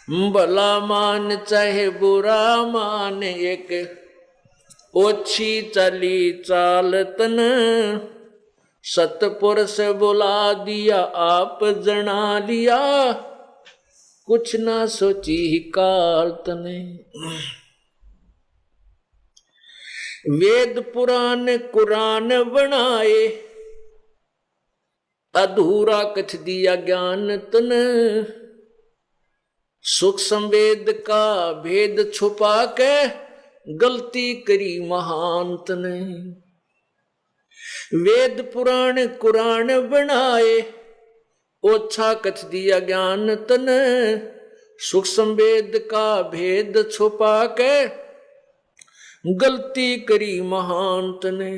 भला मान चाहे बुरा मान, एक ओछी चली चाल तन, सतपुरुष बुला दिया आप जना लिया, कुछ ना सोची काल तने। वेद पुराण कुरान बनाए, अधूरा कथ दिया ज्ञान तन, सुख संवेद का भेद छुपा के, गलती करी महांत ने। वेद पुराण कुरान बनाए, ओछा कथ दिया ज्ञान तन, सुख संवेद का भेद छुपा के, गलती करी महांत ने।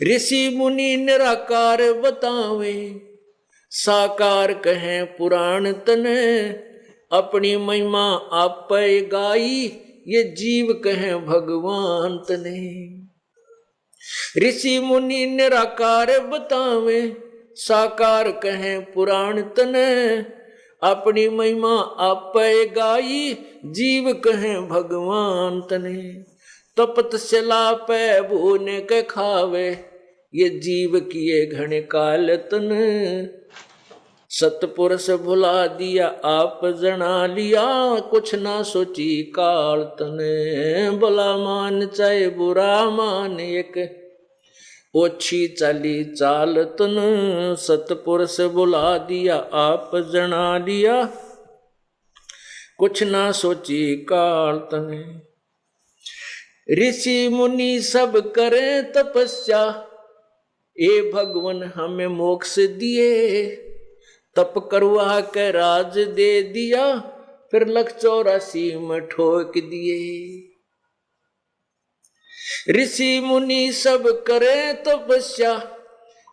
ऋषि मुनि निराकार बतावे, साकार कहें पुराण तने, अपनी महिमा आप गाई, ये जीव कहें भगवान तने। ऋषि मुनि निराकार बतावे, साकार कहें पुराण तने, अपनी महिमा आप गाई, जीव कहें भगवान तने। तपस्या पे भूने के खावे, ये जीव किए घने काल तन, सतपुरुष भुला दिया आप जना लिया, कुछ ना सोची काल तने। भला मान चाहे बुरा मान, एक ओछी चली चाल तन, सतपुरुष बुला दिया आप जना लिया, कुछ ना सोची काल तने। ऋषि मुनि सब करें तपस्या, ए भगवान हमें मोक्ष दिए, तप करवा के राज दे दिया, फिर 184 में ठोक दिए। ऋषि मुनि सब करें तपस्या,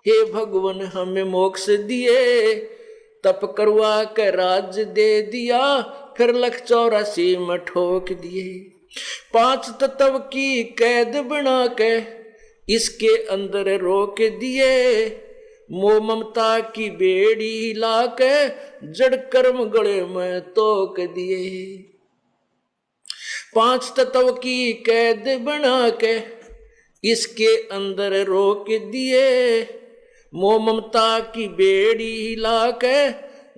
हे भगवान हमें मोक्ष दिए, तप करवा के राज दे दिया, फिर 184 में ठोक दिए। 5 तत्व की कैद बना के, इसके अंदर रोक दिए, मोह ममता की बेड़ी ला के, जड़ कर्म गले में तोक दिए। 5 तत्व की कैद बना के, इसके अंदर रोक दिए, मोह ममता की बेड़ी ला के,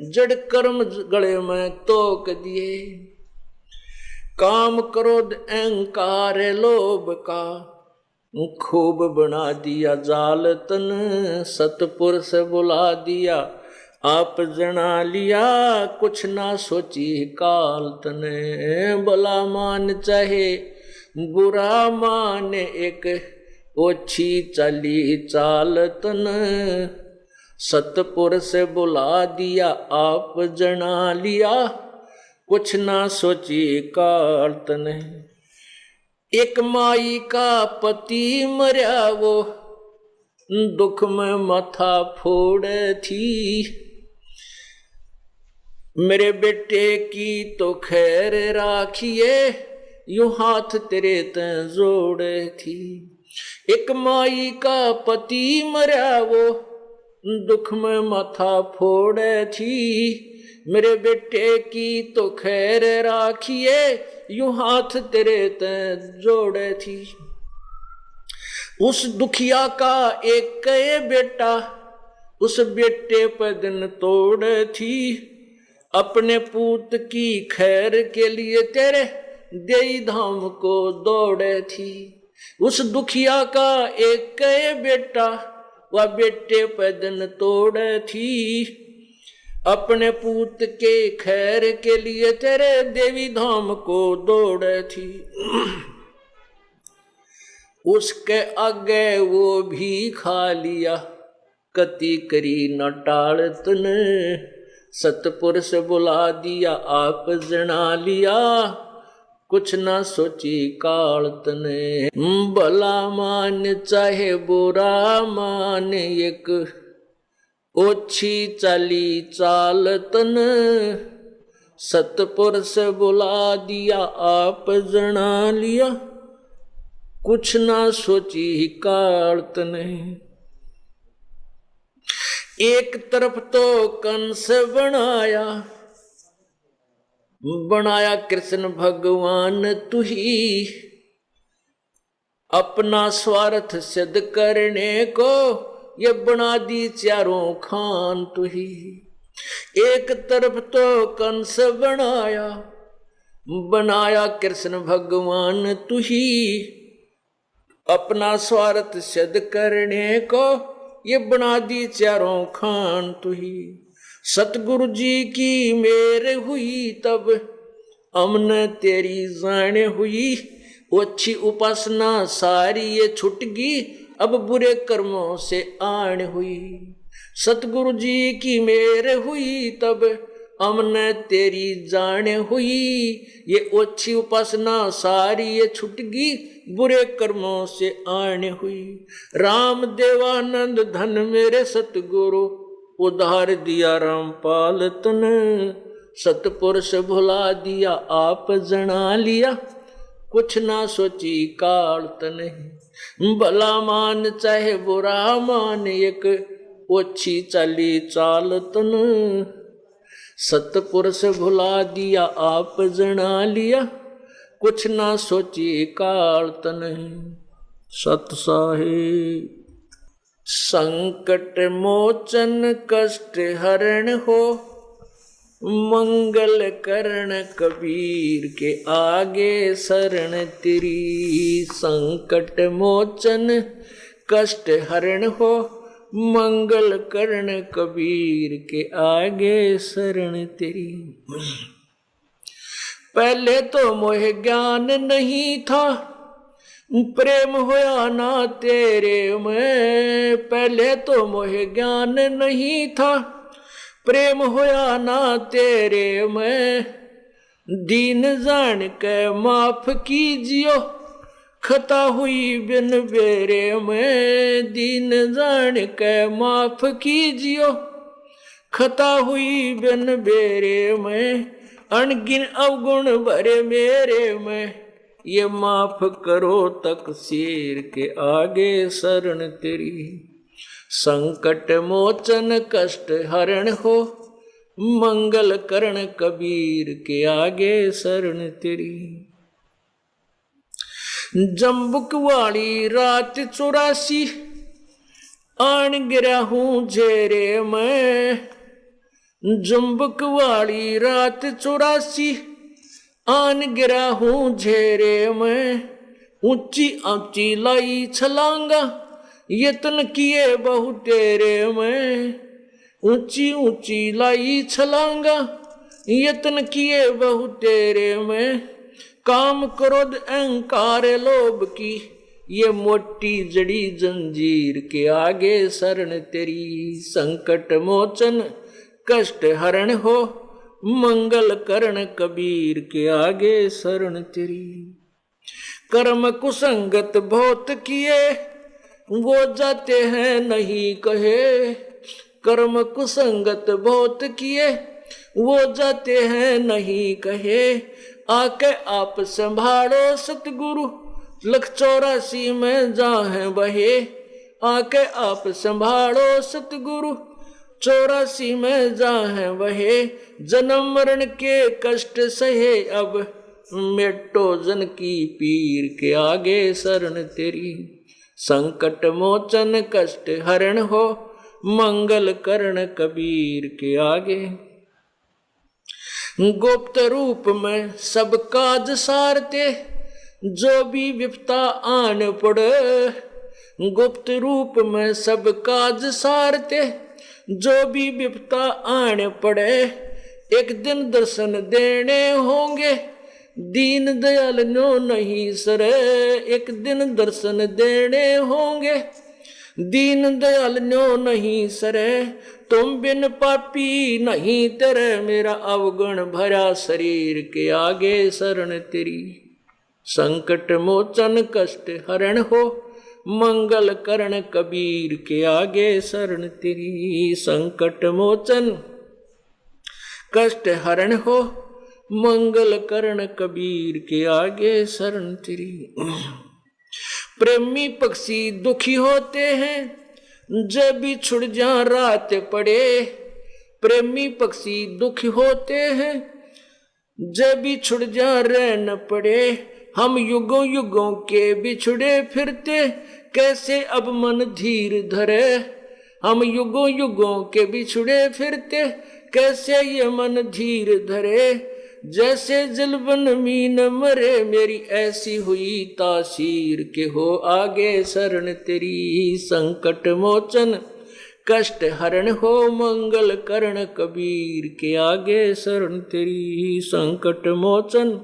जड़ कर्म गले में तोक दिए। काम क्रोध अहंकार लोभ का, खूब बना दिया जाल तन, सतपुरुष बुला दिया आप जना लिया, कुछ ना सोची काल तने। भला मान चाहे बुरा मान, एक ओछी चली चाल तन, सतपुरुष बुला दिया आप जना लिया, कुछ ना सोची काल तने। एक माई का पति मर्या, वो दुख में माथा फोड़े थी, मेरे बेटे की तो खैर राखिए, यूं हाथ तेरे ते जोड़े थी। एक माई का पति मर्या, वो दुख में माथा फोड़े थी, मेरे बेटे की तो खैर राखिए, यूं हाथ तेरे ते जोड़े थी। उस दुखिया का एक बेटा, उस बेटे पर दिन तोड़े थी, अपने पूत की खैर के लिए तेरे देई धाम को दौड़े थी। उस दुखिया का एक बेटा, वह बेटे पर दिन तोड़े थी, अपने पूत के खैर के लिए तेरे देवी धाम को दौड़े थी। उसके आगे वो भी खा लिया, कति करी न टाल तने, सतपुरुष बुला दिया आप जना लिया, कुछ ना सोची काल तने। भला मान चाहे बुरा मान, एक ओछी चली चाल तन, सतपुरुष बुला दिया आप जना लिया, कुछ ना सोची काल तने। एक तरफ तो कंस बनाया, बनाया कृष्ण भगवान तू ही, अपना स्वार्थ सिद्ध करने को ये बना दी चारों खान तू ही। एक तरफ तो कंस बनाया, बनाया कृष्ण भगवान तू ही, अपना स्वार्थ सिद्ध करने को ये बना दी चारों खान तू ही। सतगुरु जी की मेर हुई तब अमन तेरी जान हुई, अच्छी उपासना सारी ये छुट गई, अब बुरे कर्मों से आन हुई। सतगुरु जी की मेर हुई तब अमन तेरी जान हुई, ये अच्छी उपासना सारी ये छुट गई, बुरे कर्मों से आन हुई। राम देवानंद धन मेरे सतगुरु, उधार दिया रामपाल तन, सतपुरुष भुला दिया आप जना लिया, कुछ ना सोची काल तन। भला मान चाहे बुरा मान, एक ओछी चाली चाल तन, सतपुरुष भुला दिया आप जना लिया, कुछ ना सोची काल तन। सत साहिब। संकट मोचन कष्ट हरण हो, मंगल करण कबीर के आगे शरण तेरी। संकट मोचन कष्ट हरण हो, मंगल करण कबीर के आगे शरण तेरी। पहले तो मोह ज्ञान नहीं था, प्रेम होया ना तेरे में। पहले तो मोह ज्ञान नहीं था, प्रेम होया ना तेरे में। दीन जान के माफ कीजियो, खता हुई बिन बेरे में। दीन जान के माफ कीजियो, खता हुई बिन बेरे में। अनगिन अवगुण भरे मेरे में, ये माफ करो तकसीर के आगे शरण तेरी। संकट मोचन कष्ट हरण हो, मंगल करण कबीर के आगे शरण तेरी। जम्बुक वाली रात 84, आन गिरा हूँ झेरे में। जम्बुक वाली रात 84, आन गिरा हूँ झेरे में। ऊंची ऊंची लाई छलांगा, यत्न किए बहु तेरे में। ऊंची ऊंची लाई छलांगा, यत्न किए बहु तेरे में। काम क्रोध अहंकार लोभ की, ये मोटी जड़ी जंजीर के आगे शरण तेरी। संकट मोचन कष्ट हरण हो, मंगल करण कबीर के आगे शरण तेरी। कर्म कुसंगत बहुत किए, वो जाते हैं नहीं कहे। कर्म कुसंगत बहुत किए, वो जाते हैं नहीं कहे। आके आप संभालो सतगुरु, लख 84 में जाहे बहे। आके आप संभालो सतगुरु, 84 में जाहे बहे। जन्म मरण के कष्ट सहे, अब मेटो जन की पीर के आगे शरण तेरी। संकट मोचन कष्ट हरण हो, मंगल करण कबीर के आगे। गुप्त रूप में सब काज सारते, जो भी विपता आन पड़े। गुप्त रूप में सब काज सारते, जो भी विपता आन पड़े। एक दिन दर्शन देने होंगे, दीन दयाल नो नहीं सरे। एक दिन दर्शन देने होंगे, दीन दयाल नो नहीं सरे। तुम बिन पापी नहीं तेरे, मेरा अवगुण भरा शरीर के आगे शरण तेरी। संकट मोचन कष्ट हरण हो, मंगल करण कबीर के आगे शरण तेरी। संकट मोचन कष्ट हरण हो, मंगल करण कबीर के आगे शरण तेरी। प्रेमी पक्षी दुखी होते हैं, जब भी छुड़ जा रात पड़े। प्रेमी पक्षी दुखी होते हैं, जब बिछुड़ जा रह न पड़े, हम युगों युगों के बिछुड़े फिरते, कैसे अब मन धीर धरे। हम युगों युगों के बिछुड़े फिरते, कैसे ये मन धीर धरे। जैसे जलबन मीन मरे, मेरी ऐसी हुई तासीर के हो आगे शरण तेरी। संकट मोचन कष्ट हरण हो, मंगल करण कबीर के आगे शरण तेरी। संकट मोचन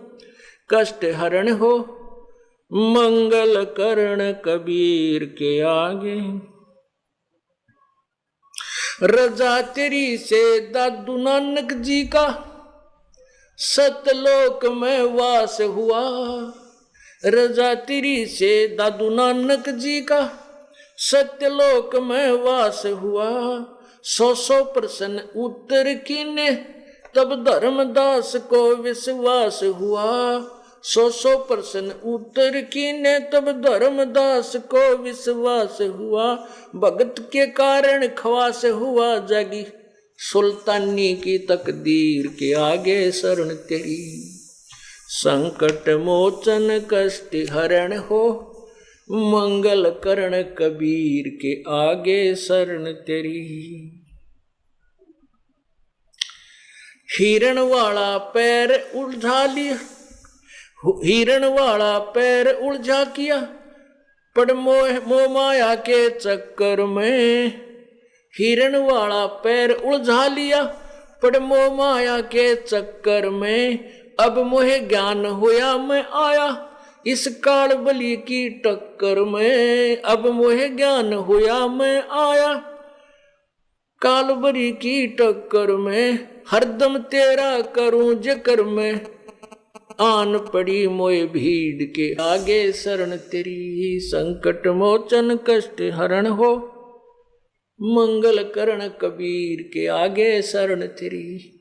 कष्ट हरण हो, मंगल करण कबीर के आगे। रजा तेरी से दादू नानक जी का, सतलोक में वास हुआ। रजा तेरी से दादू नानक जी का, सत्यलोक में वास हुआ। 100 प्रश्न उत्तर कीने, तब धर्मदास को विश्वास हुआ। 100 प्रश्न उत्तर कीने, तब धर्मदास को विश्वास हुआ। भगत के कारण ख्वास हुआ, जागी सुल्तानी की तकदीर के आगे शरण तेरी। संकट मोचन कष्ट हरण हो, मंगल करण कबीर के आगे शरण तेरी। हिरण वाला पैर उलझा लिया, हिरण वाला पैर उलझा किया, पड़ मोह माया के चक्कर में। हिरण वाला पैर उलझा लिया, पड़ मोह माया के चक्कर में। अब मोहे ज्ञान होया मैं आया, इस काल बलि की टक्कर में। अब मोहे ज्ञान होया मैं आया, काल बलि की टक्कर में। हरदम तेरा करूं जिक्र में, आन पड़ी मोए भीड़ के आगे शरण तेरी। संकट मोचन कष्ट हरण हो, मंगल करण कबीर के आगे शरण तेरी।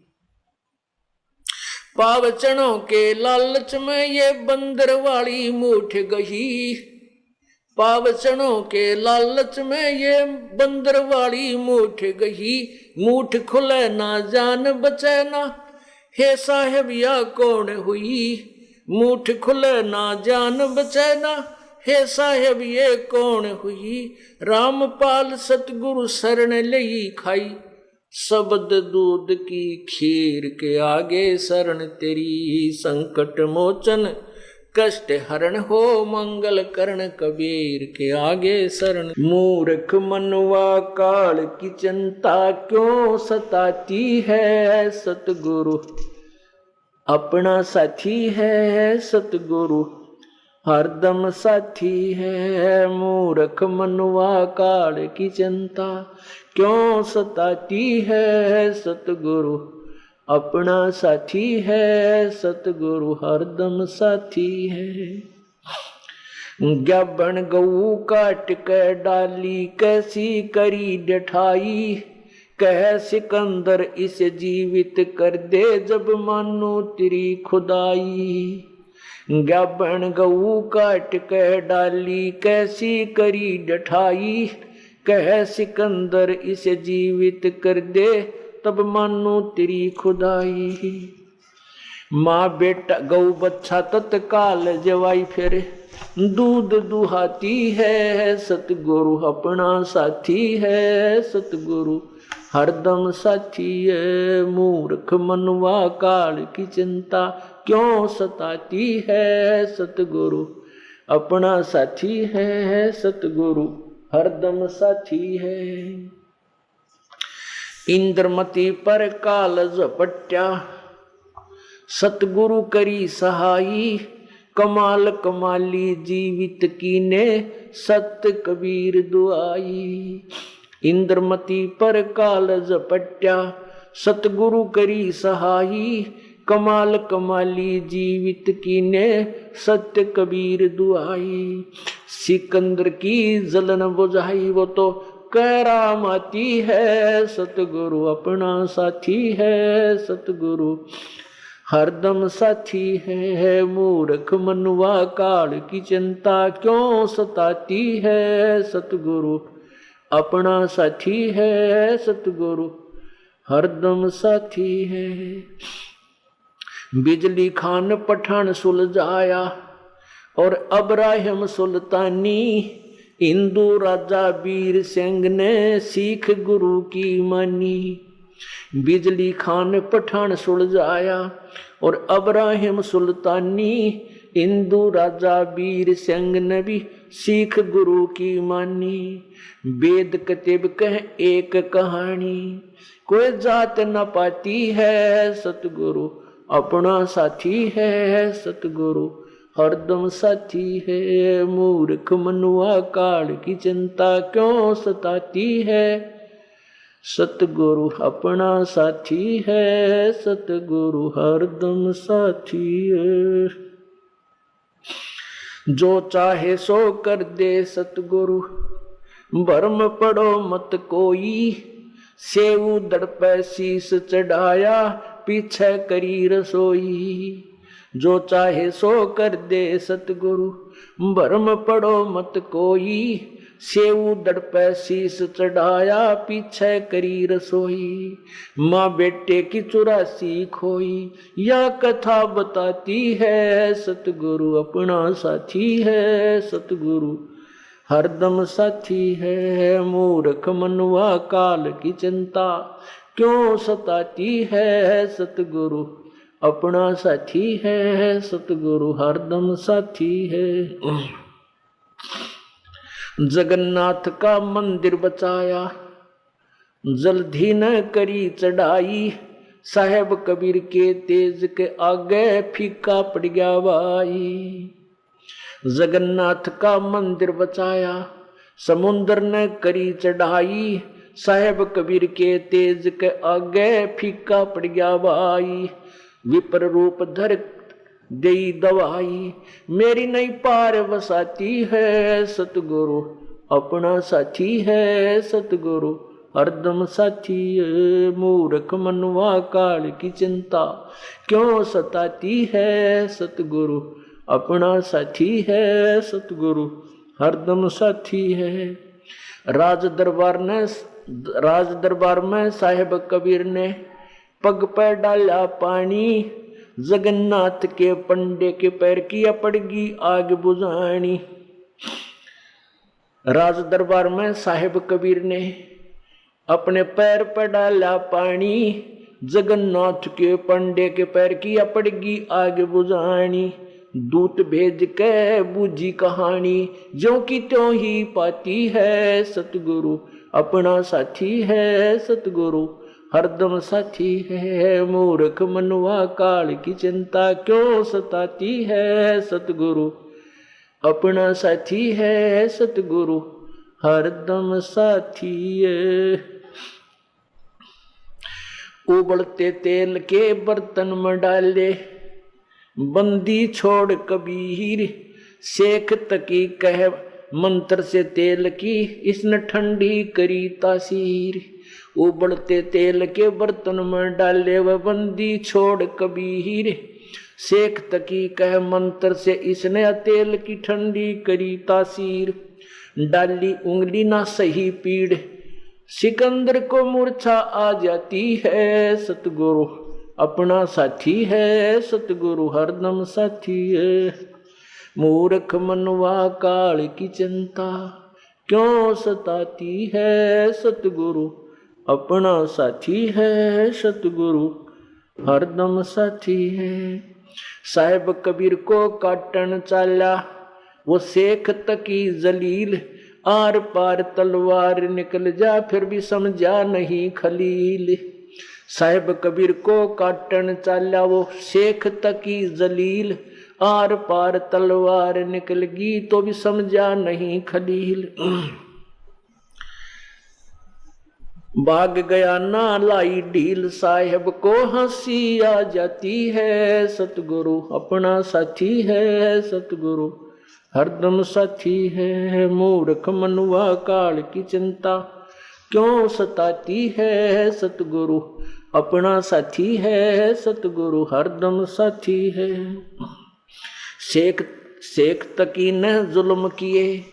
पावचनों के लालच में ये बंदर वाली मूठ गही। पावचनों के लालच में ये बंदर वाली मूठ गही। मूठ खुले ना जान बचे ना, हे साहेब या कौन हुई। मूठ खुले ना जान बचे ना, हे साहेब ये कौन हुई। रामपाल सतगुरु शरण लई खाई, शब्द दूध की खीर के आगे शरण तेरी। संकट मोचन कष्ट हरण हो, मंगल करण कबीर के आगे शरण। मूर्ख मनवा काल की चिंता क्यों सताती है, सतगुरु अपना साथी है। सतगुरु हरदम साथी है। मूर्ख मनवा काल की चिंता क्यों सताती है, सतगुरु अपना साथी है। सतगुरु हरदम साथी है। ज्ञापन गऊ काट के डाली, कैसी करी डठाई। कह सिकंदर इसे जीवित कर दे, जब मानो तेरी खुदाई। ज्ञापन गऊ काट के डाली, कैसी करी डठाई। कह सिकंदर इसे जीवित कर दे, तब मानो तेरी खुदाई। माँ बेटा गौ बच्चा तत्काल जवाई फिर, दूध दुहाती है। सतगुरु अपना साथी है। सतगुरु हरदम साथी है। मूर्ख मनवा काल की चिंता क्यों सताती है, सतगुरु अपना साथी है। सतगुरु हरदम साथी है। इंद्रमती पर काल झपट्या, सतगुरु करी सहाई। कमाल कमाली जीवित कीने, सत्य कबीर दुआई। इंद्रमती पर काल झपट्या, सतगुरु करी सहाई। कमाल कमाली जीवित कीने, सत्य कबीर दुआई। सिकंदर की जलन बुझाई, वो तो करामाती है। सतगुरु अपना साथी है। सतगुरु हरदम साथी है। मूर्ख मनवा काल की चिंता क्यों सताती है, सतगुरु अपना साथी है। सतगुरु हरदम साथी है। बिजली खान पठान सुलझाया और अब्राहिम सुल्तानी, हिंदू राजा वीर सिंह ने सीख गुरु की मानी। बिजली खान पठान सुलझाया और अब्राहिम सुल्तानी, हिंदू राजा वीर सिंह ने भी सीख गुरु की मानी। वेद कतिब कह एक कहानी, कोई जात न पाती है सतगुरु अपना साथी है। सतगुरु हरदम साथी है। मूर्ख मनुआ काल की चिंता क्यों सताती है। सतगुरु अपना साथी है। सतगुरु हरदम साथी है। जो चाहे सो कर दे सतगुरु, भरम पड़ो मत कोई। सेऊ दड़ पे शीस चढ़ाया, पीछे करी रसोई। जो चाहे सो कर दे सतगुरु, भरम पड़ो मत कोई। सेऊ दड़ पे शीस चढ़ाया, पीछे करी रसोई। माँ बेटे की 84 खोई, यह कथा बताती है। सतगुरु अपना साथी है। सतगुरु हरदम साथी है। मूर्ख मनुआ काल की चिंता क्यों सताती है। सतगुरु अपना साथी है। सतगुरु हरदम साथी है। जगन्नाथ का मंदिर बचाया, जल्दी न करी चढ़ाई। साहेब कबीर के तेज के आगे फीका पड़ गया भाई। जगन्नाथ का मंदिर बचाया, समुद्र ने करी चढ़ाई। साहेब कबीर के तेज के आगे फीका पड़ गया भाई। विपर रूप धर दई दवाई, मेरी नहीं पार बसाती है। सतगुरु अपना साथी है। सतगुरु हरदम साथी है। मूर्ख मनुआ काल की चिंता क्यों सताती है। सतगुरु अपना साथी है। सतगुरु हरदम साथी है। राज दरबार में साहेब कबीर ने पग पर डाला पानी। जगन्नाथ के पंडे के पैर की पड़गी आग बुझानी। राज दरबार में साहेब कबीर ने अपने पैर पर डाला पानी। जगन्नाथ के पंडे के पैर की पड़गी आग बुझानी। दूत भेज के बूझी कहानी, जो की त्यों ही पाती है। सतगुरु अपना साथी है। सतगुरु हरदम साथी है। मूर्ख मनुआ काल की चिंता क्यों सताती है। सतगुरु अपना साथी है। सतगुरु हरदम साथी है। उबलते तेल के बर्तन में डाले, बंदी छोड़ कबीर। शेख तकी कह मंत्र से तेल की, इसने ठंडी करी तासीर। उबलते तेल के बर्तन में डाले वह बंदी छोड़ कबीर। शेख तकी कह मंत्र से इसने तेल की ठंडी करी तासीर। डाली उंगली ना सही पीड़, सिकंदर को मूर्छा आ जाती है। सतगुरु अपना साथी है। सतगुरु हरदम साथी है। मूर्ख मनुआ काल की चिंता क्यों सताती है। सतगुरु अपना साथी है। सतगुरु हरदम साथी है। साहेब कबीर को काटन चाला, वो शेख तकी जलील। आर पार तलवार निकल जा, फिर भी समझा नहीं खलील। साहेब कबीर को काटन चाला, वो शेख तकी जलील। आर पार तलवार निकल गई, तो भी समझा नहीं खलील। भाग गया ना लाई ढील, साहेब को हंसी आ जाती है। सतगुरु अपना साथी है। सतगुरु हरदम साथी है। मूर्ख मनुआ काल की चिंता क्यों सताती है। सतगुरु अपना साथी है। सतगुरु हरदम साथी है। शेख तकी ने जुल्म किए,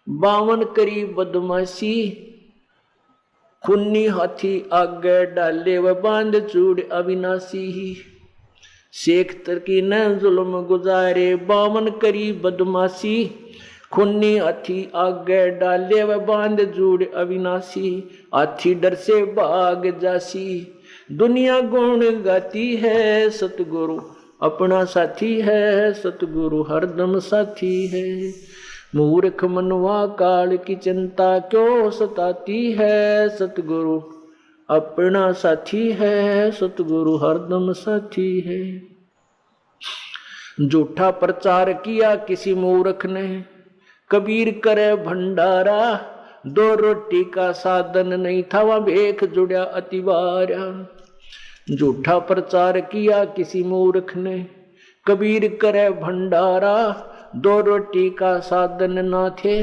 52 करी बदमाशी। खुन्नी हाथी आगे डाले, व बांध चूड़ अविनाशी। शेख तकी न जुल्म गुजारे, बामन करी बदमाशी, खुन्नी हाथी आगे डाले व बांध जूड़ अविनाशी, हाथी डर से भाग जासी। दुनिया गुण गाती है सतगुरु अपना साथी है, सतगुरु हरदम साथी है। मूर्ख मनवा काल की चिंता क्यों सताती है, सतगुरु अपना साथी है, सतगुरु हरदम साथी है। झूठा प्रचार किया किसी मूर्ख ने, कबीर करे भंडारा, दो रोटी का साधन नहीं था वह भेख जुड़ा अतिवारा। झूठा प्रचार किया किसी मूर्ख ने, कबीर करे भंडारा, दो रोटी का साधन ना थे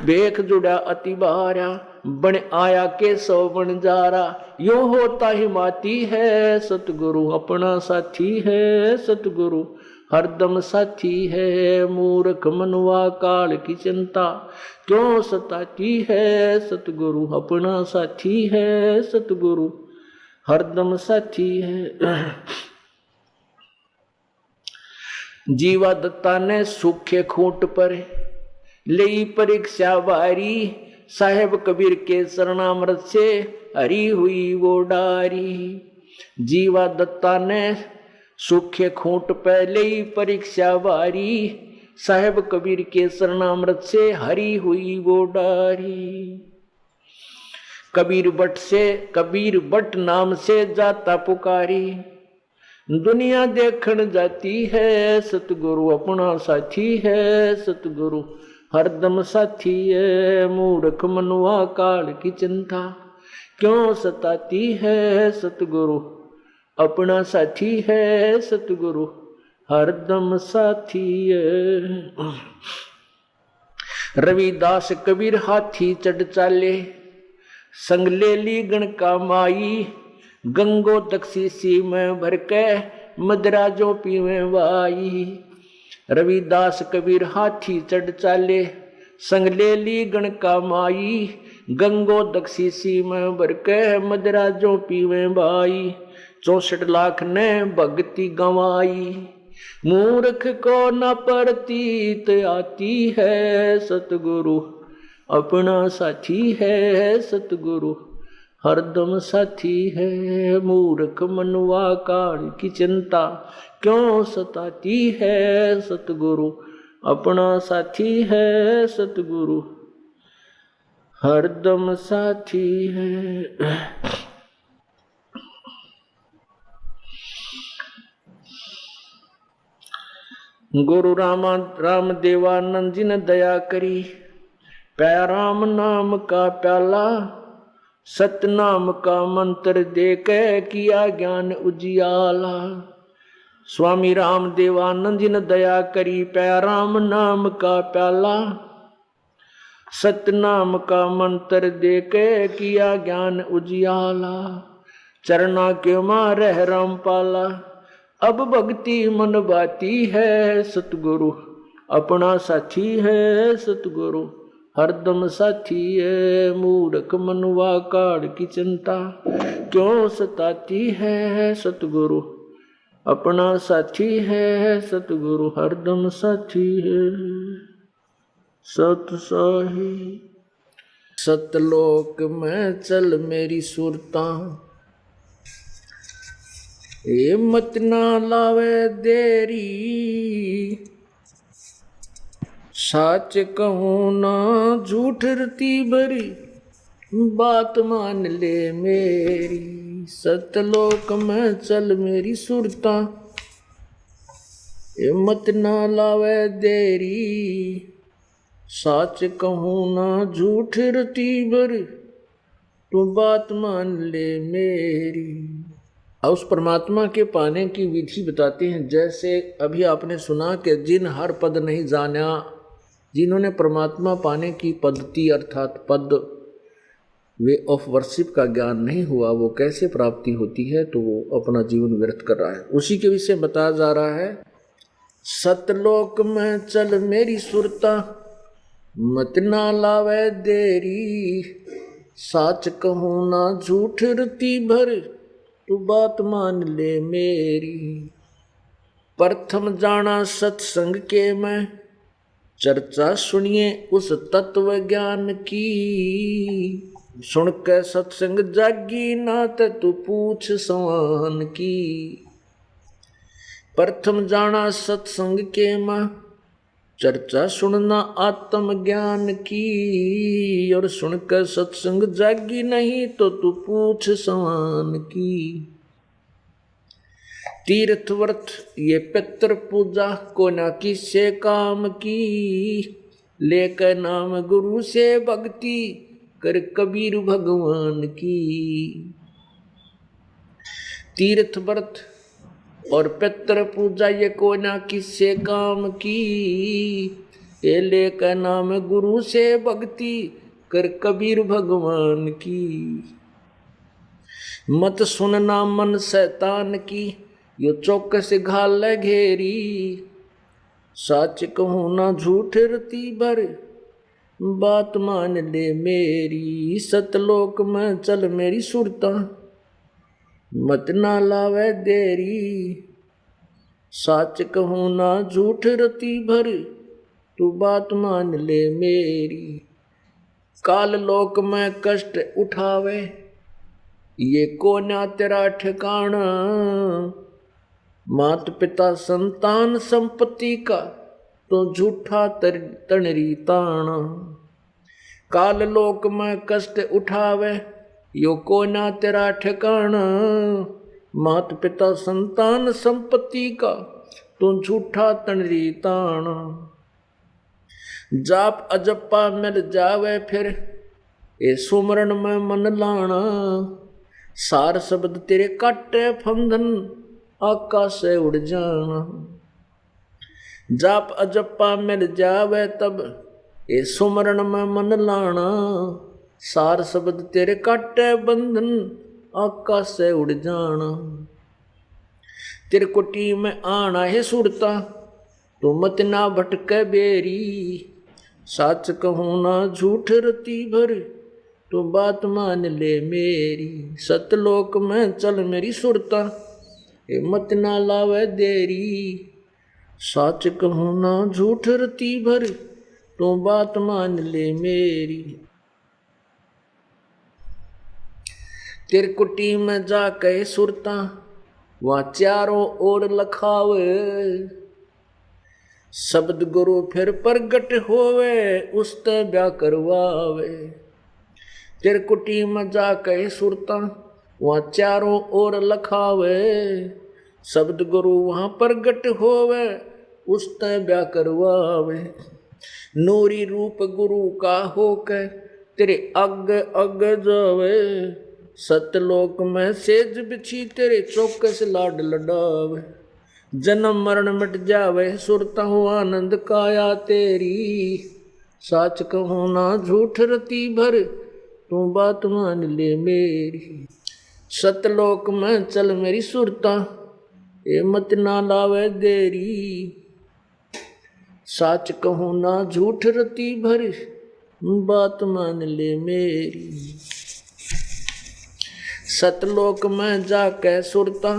भेख जुड़ा अतिवारा। बन आया के सौ बन जारा, यो होता हिमाती है, सतगुरु अपना साथी है, सतगुरु हरदम साथी है। मूर्ख मनवा काल की चिंता क्यों सताती है, सतगुरु अपना साथी है, सतगुरु हरदम साथी है। जीवा दत्ता ने सूखे खूंट पर लई परीक्षा बारी, साहेब कबीर के शरणामृत से हरी हुई वो डारी। जीवा दत्ता ने सूखे खूंट पर लई परीक्षा बारी, साहेब कबीर के शरणामृत से हरी हुई वो डारी। कबीर बट नाम से जाता पुकारी, दुनिया देखण जाती है, सतगुरु अपना साथी है, सतगुरु हरदम साथी है। मूर्ख मनवा काल की चिंता क्यों सताती है, सतगुरु अपना साथी है, सतगुरु हरदम साथी है। रविदास कबीर हाथी चढ़ चाले, संग ले ली गण का माई, गंगो तकसीसी में भर के मदराजों पीवे वाई। रविदास कबीर हाथी चढ़ चाले, संग ले ली गण का माई, गंगो दक्षिसी में भर के मदराजों पीवे भाई। 64 लाख ने भक्ति गंवाई, मूर्ख को न प्रतीत आती है, सतगुरु अपना साथी है, सतगुरु हरदम साथी है। मूर्ख मनवा काल की चिंता क्यों सताती है, सतगुरु अपना साथी है, सतगुरु हरदम साथी है। गुरु राम देवानंद जी ने दया करी, प्या राम नाम का प्याला, सतनाम का मंत्र दे के किया ज्ञान उजियाला। स्वामी राम देवानंद जी ने दया करी, प्या राम नाम का प्याला, सतनाम का मंत्र दे के किया ज्ञान उजियाला। चरना के मारे रामपाला, अब भक्ति मन बाती है, सतगुरु अपना साथी है, सतगुरु हरदम साथी है। मूर्ख मनवा काल की चिंता क्यों सताती है, सतगुरु अपना साथी है, सतगुरु हरदम साथी है। सत साही सतलोक में चल मेरी सुरता, ए मत ना लावे देरी, सच कहूँ ना झूठ रती भरी, बात मान ले मेरी। सतलोक में चल मेरी सुरता, ए मत ना लावे देरी, सच कहूँ ना झूठ रती भरी, तू बात मान ले मेरी। उस परमात्मा के पाने की विधि बताते हैं। जैसे अभी आपने सुना कि जिन हर पद नहीं जाना, जिन्होंने परमात्मा पाने की पद्धति अर्थात पद वे ऑफ वर्शिप का ज्ञान नहीं हुआ, वो कैसे प्राप्ति होती है, तो वो अपना जीवन व्यर्थ कर रहा है। उसी के विषय बताया जा रहा है। सतलोक में चल मेरी सुरता, मत ना लावे देरी, साच कहूँ ना झूठ रती भर, तू बात मान ले मेरी। प्रथम जाना सत्संग के मैं, चर्चा सुनिए उस तत्व ज्ञान की। सुन के सत्संग जागी नात तू पूछ सवान की। प्रथम जाना सत्संग के मैं, चर्चा सुनना आत्म ज्ञान की। और सुनकर सत्संग जागी नहीं तो तू पूछ सवान की। तीर्थ व्रत ये पितृ पूजा को ना किसे काम की। लेकर नाम गुरु से भक्ति कर कबीर भगवान की। तीर्थ व्रत और पितृ पूजा ये को ना किसे काम की। ये लेकर नाम गुरु से भक्ति कर कबीर भगवान की। मत सुनना मन शैतान की, यो चौकस घाल घेरी। सच कहूँ ना झूठ रती भर, बात मान ले मेरी। सतलोक में चल मेरी सुरता, मत ना लावे देरी। सच कहूँ ना झूठ रती भर, तू बात मान ले मेरी। काल लोक में कष्ट उठावे, ये को ना तेरा ठिकाना। मात पिता संतान संपत्ति का, तो झूठा तणरी ताना। काल लोक में कष्ट उठावे, यो को ना तेरा ठिकाना। मात पिता संतान संपत्ति का, तो झूठा तणरी ताना। जाप अजप्पा मिल जावे फिर, ए सुमरण में मन लाना। सार शब्द तेरे काटे फंदन, आकाश से उड़ जाना। जाप अजप्पा मिल जावे तब, ए सुमरण में मन लाना। सार शब्द तेरे काटे बंधन, आकाश से उड़ जाना। त्रिकुटी में आना है सुरता, तो मत ना भटके बेरी। सच कहूँ ना झूठ रती भर, तो बात मान ले मेरी। सतलोक में चल मेरी सुरता, ए मत ना लावे देरी। सच कहूँ ना झूठ रती भर, तो बात मान ले मेरी। त्रिकुटी में जा कहे सुरता, वहाँ चारों ओर लखावे। शब्द गुरु फिर प्रगट होवे, उसते ब्याह करवावे। त्रिकुटी में जा कहे सुरता, वहाँ चारों ओर लखावे। शब्द गुरु वहाँ प्रगट होवे, उसते ब्याह करवावे। नूरी रूप गुरु का होके, तेरे अग अग जावे। सतलोक में सेज बिछी, तेरे चौकस लाड लडावे। जन्म मरण मिट जावे, सुरता हूँ आनंद काया तेरी। सच कहूँ ना झूठ रती भर, तू बात मान ले मेरी। सतलोक में चल मेरी सुरता, ए मत ना लावे देरी। सच कहूँ ना झूठ रती भर, बात मान ले मेरी। सतलोक में जाके सुरता,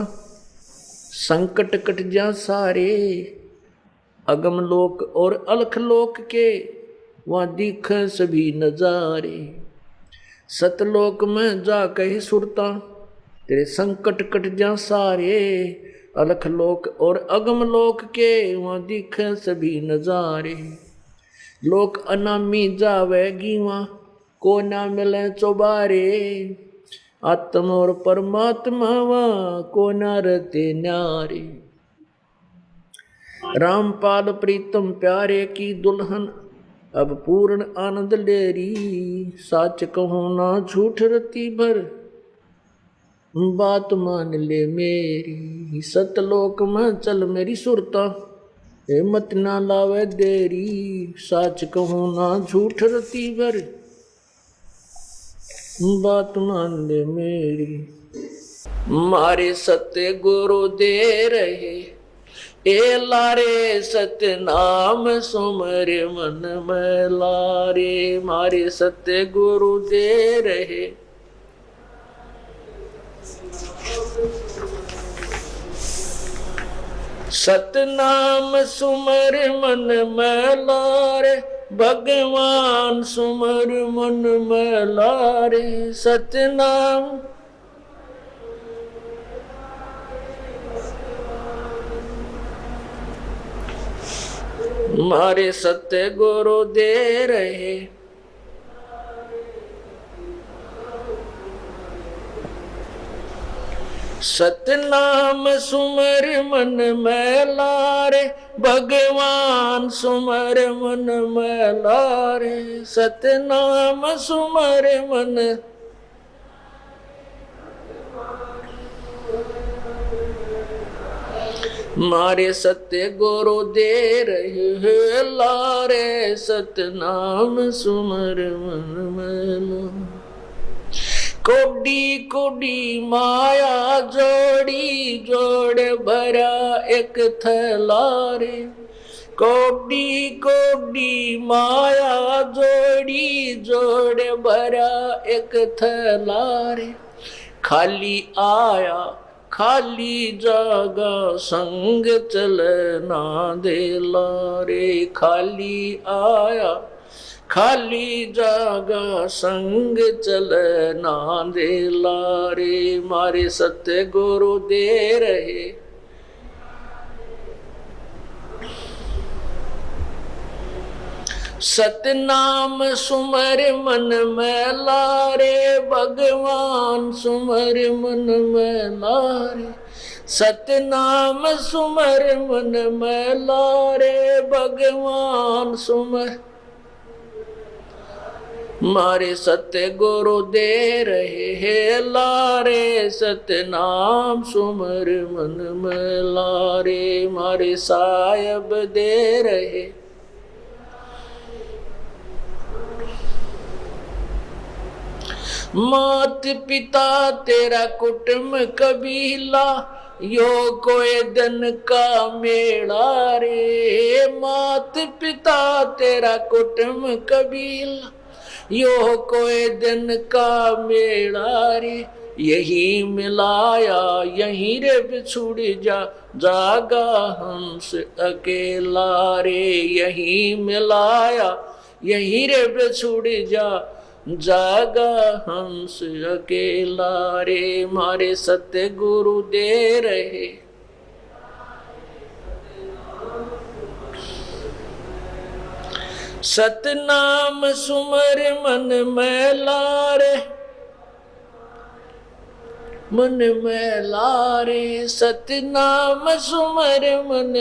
संकट कट जा सारे। अगम लोक और अलख लोक के, वहाँ दिख सभी नजारे। सतलोक में जाके सुरता, तेरे संकट कट जा सारे। अलख लोक और अगम लोक के, वहाँ दिख सभी नजारे। लोक अनामी जावेगी वहाँ, को ना मिले चौबारे। आत्मा और परमात्मा वहाँ, को ना रहते न्यारे। रामपाल प्रीतम प्यारे की दुल्हन, अब पूर्ण आनंद लेरी। सच कहूँ ना झूठ रती भर, बात मान ले मेरी। सतलोक में चल मेरी सुरता, ए मत ना लावे देरी। सच कहूँ ना झूठ रती भर, बात मान ले मेरी। मारे सत्य गुरु दे रहे, ए लारे सत्य नाम सुमर मन में लारे। मारे सत्य गुरु दे रहे, सतनाम सुमर मन में लारे, भगवान सुमर मन में लारे। सतनाम मारे सत्य गुरु दे रहे। सतनाम सुमर मन में लारे, भगवान सुमर मन में लारे। सतनाम सुमर मन मारे सत्य गुरु दे रहे लारे। सतनाम सुमर मन में कोडी कोडी माया जोड़ी जोड़ भरा एक थैला रे। कोडी कोडी माया जोड़ी जोड़ भरा एक थैला रे। खाली आया खाली जागा संग चलना दे लारे। खाली आया खाली जागा संग चलना दे लारे। मारे सत्य गुरु दे रहे। सतनाम सुमर मन में लारे, भगवान सुमर मन में लारे। सतनाम सुमर मन में लारे, भगवान सुमर मारे सत्य गुरु दे रहे हैं लारे। सतनाम सुमर मन में लारे। मारे साहिब दे रहे। मात पिता तेरा कुटुंब कबीला, यो कोई दिन का मेला रे। मात पिता तेरा कुटुंब कबीला, यो कोई दिन का मेला रे। यही मिलाया यहीं रे बिछुड़ जागा हंस अकेला रे। यही मिलाया यहीं रे बिछुड़ जागा हंस अकेला रे। मारे सत्य गुरु दे रहे। सतनाम सुमर मन में लारे, मन में लारे। सतनाम सुमर मन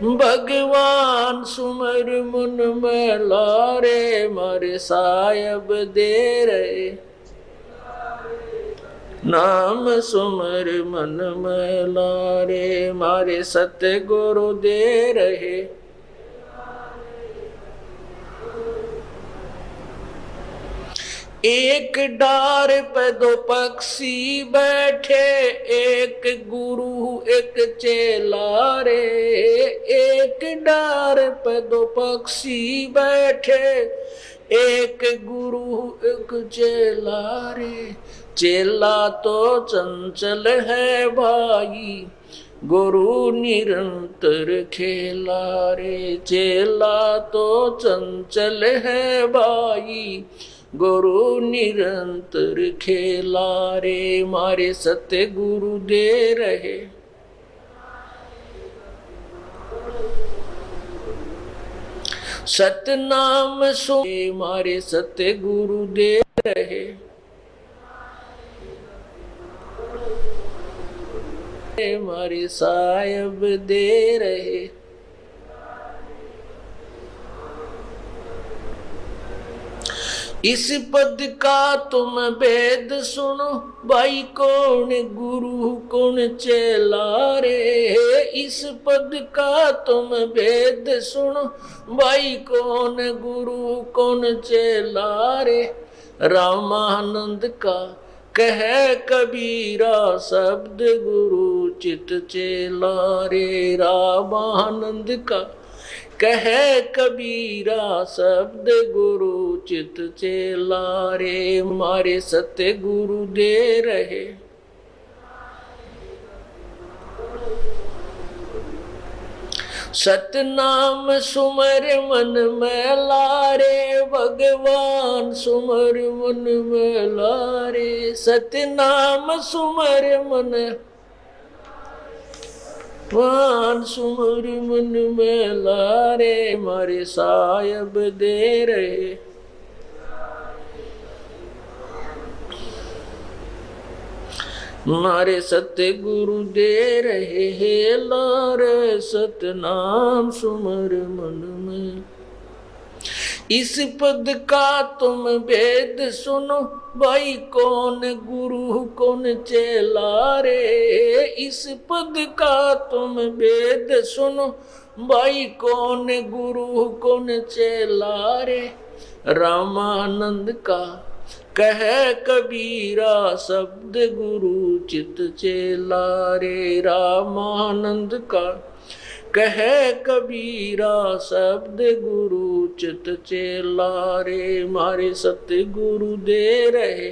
भगवान सुमर मन में लारे। मारे साहिब दे रहे। नाम सुमर मन में लारे। मारे सत्य गुरु दे रहे। एक डार पे दो पक्षी बैठे, एक गुरु एक चेला रे। एक डार पे दो पक्षी बैठे, एक गुरु एक चेला रे। चेला तो चंचल है भाई, गुरु निरंतर खेला रे। चेला तो चंचल है भाई, गुरु निरंतर खेला रे। मारे सत्य गुरु दे रहे। सतनाम सुन मारे सत्य गुरु दे रहे। मारे साहिब दे रहे। इस पद का तुम भेद सुनो भाई, कौन गुरु कौन चेला रे। इस पद का तुम भेद सुनो भाई, कौन गुरु कौन चेला रे। रामानंद का कह कबीरा शब्द गुरु चित चेला रे। रामानंद का कह कबीरा शब्द गुरु चित चेला रे। मारे सत्य गुरु दे रहे। सतनाम सुमर मन में लारे भगवान, सुमर मन में लारे। सतनाम सुमर मन भगवान, सुमर मन में लारे। मारे साहिब दे रहे, मारे सतगुरु दे रहे हे लारे। सतनाम सुमर मन में। इस पद का तुम भेद सुनो भाई, कौन गुरु कौन चेला रे। इस पद का तुम भेद सुनो भाई, कौन गुरु कौन चेला रे। रामानंद का कह कबीरा, शब्द गुरु चित चेला रे। रामानंद का कह कबीरा, शब्द गुरु चित चेला रे। मारे सतगुरु दे रहे,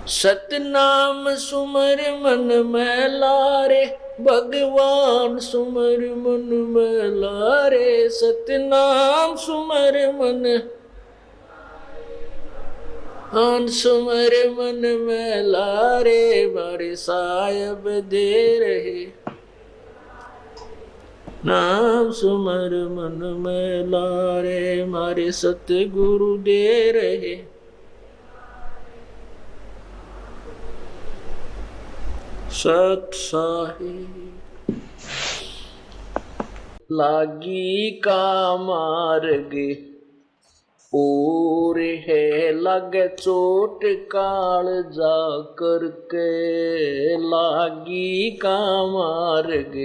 सतनाम सुमर मन में लारे भगवान, सुमर मन में लारे। सतनाम सुमर मन आन, सुमर मन में लारे। मारे साहिब दे रहे, नाम सुमर मन में लारे। मारे सतगुरु दे रहे, सत साहिब। लागी का मार्ग और है, लग चोट काल जा करके। लागी का मार्ग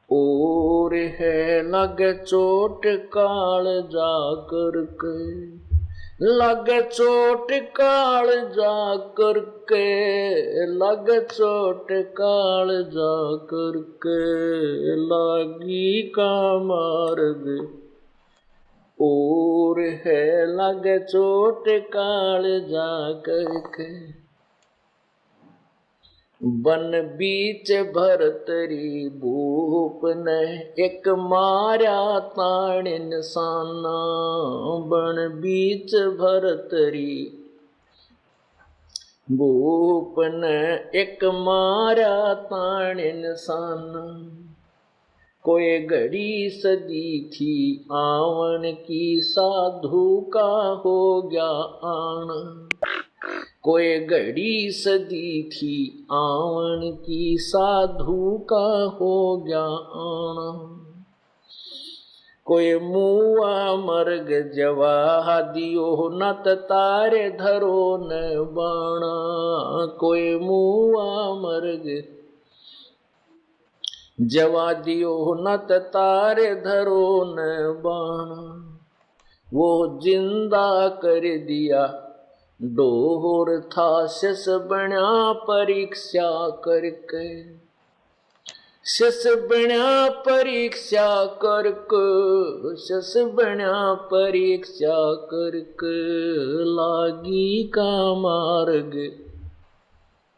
और है, लग चोट काल जा करके। लग चोट काल जा करके, लग चोट काल जा करके। लागी का मार्ग और है, लग चोट काल जा करके। बन बीच भरतरी भूप ने, एक मारा ताण निशाना। बन बीच भरतरी भूप ने, एक मारा ताण निशाना। कोई घड़ी सदी थी आवन की, साधु का हो गया आना। कोई घड़ी सदी थी आवन की, साधु का हो गया आना। कोई मुआ मर्ग जवा दियो, नत तारे धरो न बाणा। कोई मुआ मर्ग जवा दियो, नत तारे धरो न बाणा। वो जिंदा कर दिया डोर था, शिष बना परीक्षा करके। शिष बना परीक्षा करके, शिष बना परीक्षा करके। लागी का मार्ग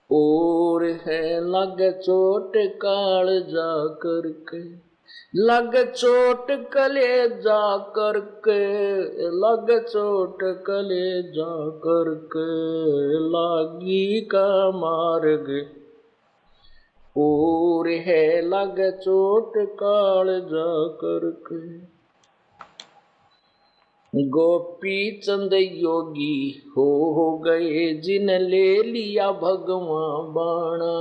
और है, लग चोट काल जा करके। लग चोट कले जा करके, लग चोट कले जा करके। लागी का मार्ग और है, लग चोट काल जा करके। गोपी चंद योगी हो गए, जिन ले लिया भगवान बाणा।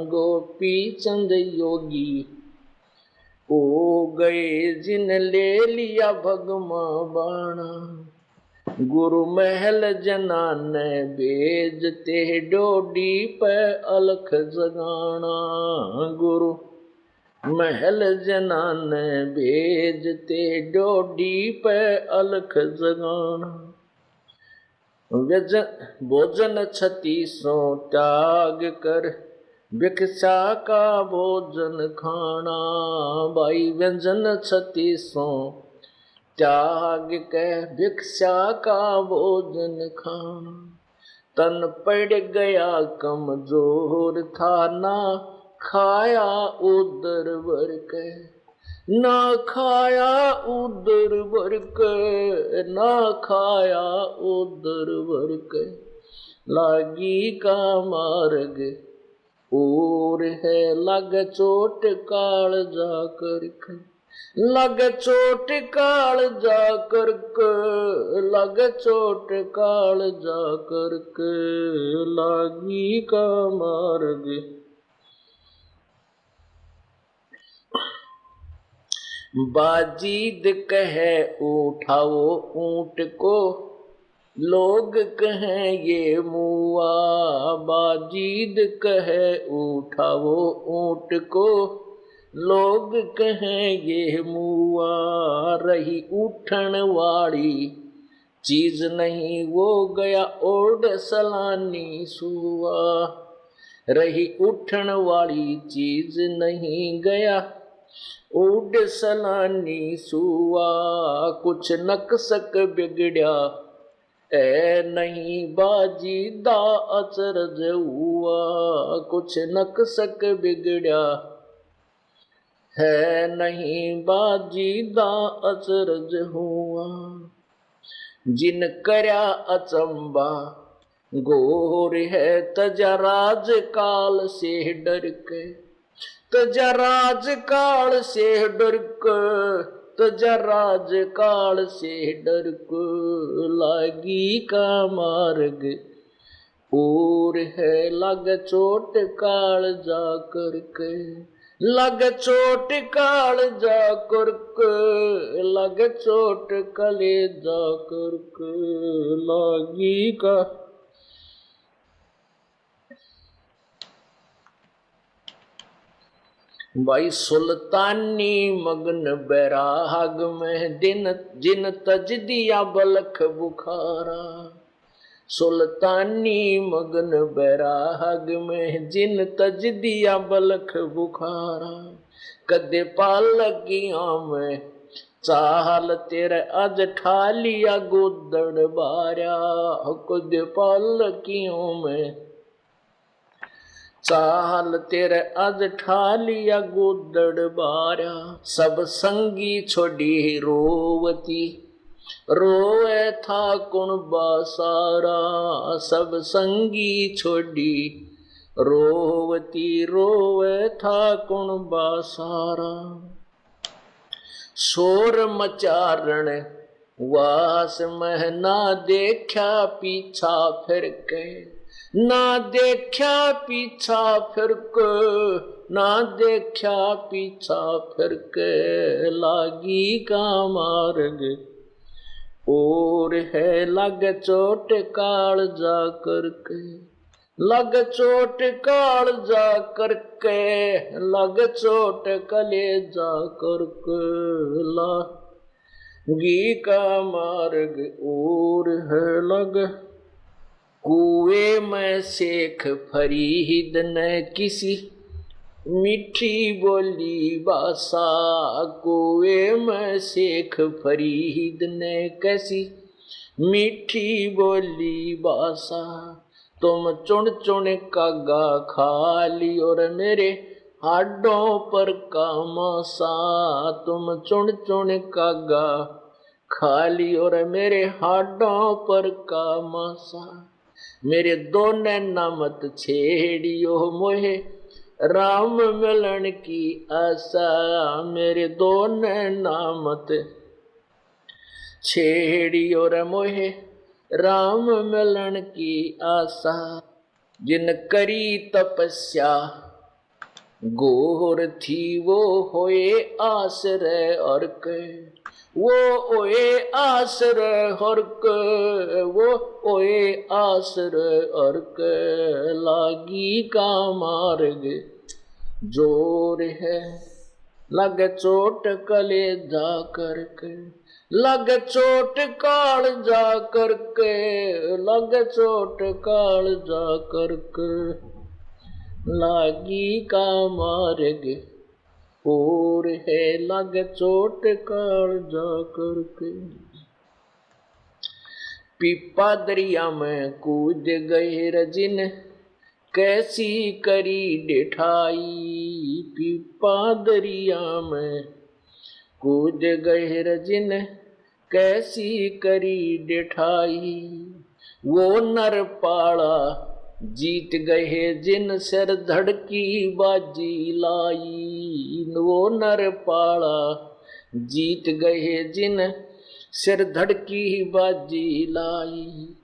गोपी चंद योगी हो गए, जिन ले लिया भगवान बाणा। गुरु महल जनान भेजते, डोडी पे अलख जगाना। गुरु महल जनान भेजते, डोडी पे अलख जगाना। भोजन 36 त्याग कर, भिक्षा का भोजन खाना। भाई व्यंजन 36 त्याग के, भिक्षा का भोजन खाना। तन पड़ गया कमजोर था, ना खाया उदर भर के, ना खाया उदर भर के, ना खाया उदर भर के। लागी का मार्ग और है, लग चोट काल जा करके, लग चोट काल जा करके, लग चोट काल जा करके। लागी का मार्ग बाजीद कहे उठाओ ऊंट को, लोग कहें ये मुआ। बाजीद कहे उठाओ ऊंट को, लोग कहें ये मुआ। रही उठन वाली चीज नहीं, वो गया ओढ़ सलानी सुआ। रही उठन वाली चीज नहीं, गया ओढ़ सलानी सुआ। कुछ नक्सक बिगड़या ए नहीं, बाजीदा अचरज हुआ। कुछ नक्सक बिगड़या है नहीं, बाजीदा अचरज हुआ। जिन करया अचंबा गोर है, तजा राज काल से डर के, तजा राज काल से डर के, तजा राज काल से डर के। लागी का मार्ग और है, लग चोट काल जा करके, लग चोट काल जा करके, लग चोट कले जा करके। लागी का भाई सुल्तानी मगन बैराग में, दिन जिन तज दिया बलख बुखारा। सुल्तानी मगन बैराग में, जिन तज दिया बलख बुखारा। कदे पालकियां में चाहल तेरे, अज ठालिया गोदड़ बारा। कदे पालकियों में चाल तेरे, अज ठालिया गोदड़ बारा। सब संगी छोड़ी रोवती, रोए था कुण बासारा। सब संगी छोड़ी रोवती, रोए था कुण बासारा। शोर मचारण वास में, ना देखा पीछा फिर के, ना देखा पीछा फिर के, ना देखा पीछा फिर के। लागी का मार्ग और है, लग चोट काल जा करके, लग चोट काल जा करके, लग चोट कले जा करके। लागी का मार्ग और है, लग कुएं में शेख फरीद ने किसी मीठी बोली बासा। कुएं में शेख फरीद ने कैसी मीठी बोली बासा। तुम चुन चुन कागा खा ली और मेरे हाडों पर का मासा। तुम चुन चुन कागा खा ली और मेरे हाडों पर का मासा। मेरे दो नैना मत छेड़ियो मोहे राम मिलन की आशा। मेरे दो नैना मत छेड़ियो रे मोहे राम मिलन की आशा। जिन करी तपस्या गोर थी वो होए आश्रय और के। वो ओए आश्रय हर के, वो ओए आश्रय और के। लागी का मार्ग जोर है लग चोट कले जा करके। लग चोट काल जा करके, लग चोट काल जा करके। लागी का मार्ग और है लग चोट काल जा करके। पीपा दरिया में कूद गए रजिन, कैसी करी डिठाई। पीपा दरिया में कूद गए रजिन, कैसी करी डिठाई। वो नर पाड़ा जीत गए जिन, सिर धड़की बाजी लाई। वो नर पाड़ा जीत गए जिन, सिर धड़की बाजी लाई।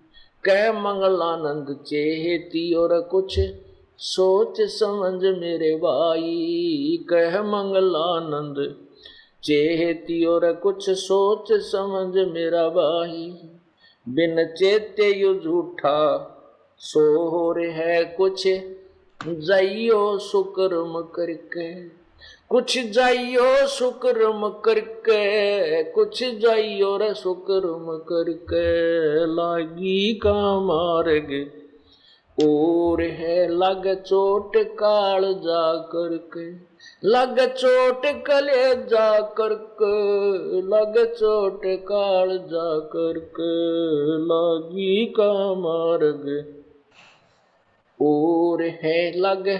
कह मंगलानंद चेहती और कुछ सोच समझ मेरे भाई। कह मंगलानंद चेहती और कुछ सोच समझ मेरा भाई। बिन चेते यु झूठा सोर है कुछ, जाइयो सुकर्म करके। कुछ जाइयो सुकर्म करके, कुछ जाइयो रे सुकर्म करके। लागी का मार्ग और है लग चोट काल जा करके। लग चोट कले जा करके, लग चोट काल जा करके। लागी का मार्ग और है लग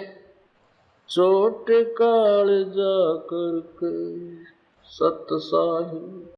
चोट काल जा करके। सत साहिब।